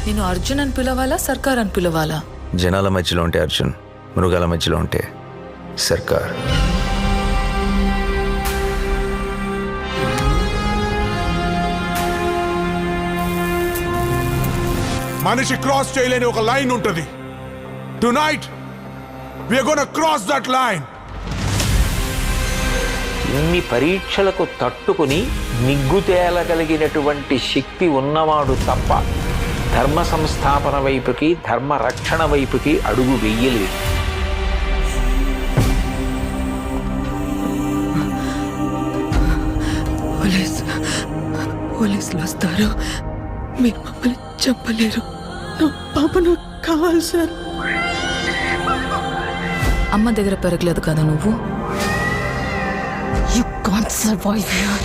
నేను అర్జున్ అని పిలవాలా, సర్కార్ అని పిలవాలా? జనాల మధ్యలో ఉంటే అర్జున్, మృగాల మధ్యలో ఉంటే సర్కార్. మనిషి క్రాస్ చేయలేని ఒక లైన్ ఉంటుంది. Tonight we are gonna cross that line. ఇన్ని పరీక్షలకు తట్టుకుని నిగ్గు తేలగలిగినటువంటి శక్తి ఉన్నవాడు తప్ప ధర్మ సంస్థాపన వైపుకి, ధర్మ రక్షణ వైపుకి అడుగు వెయ్యలేదు. పోలీసులు వస్తారు, మీరు మమ్మల్ని చెప్పలేరు. పాప నాకు కావాలి సార్. అమ్మ దగ్గర పెరగలేదు కదా నువ్వు. You can't survive here.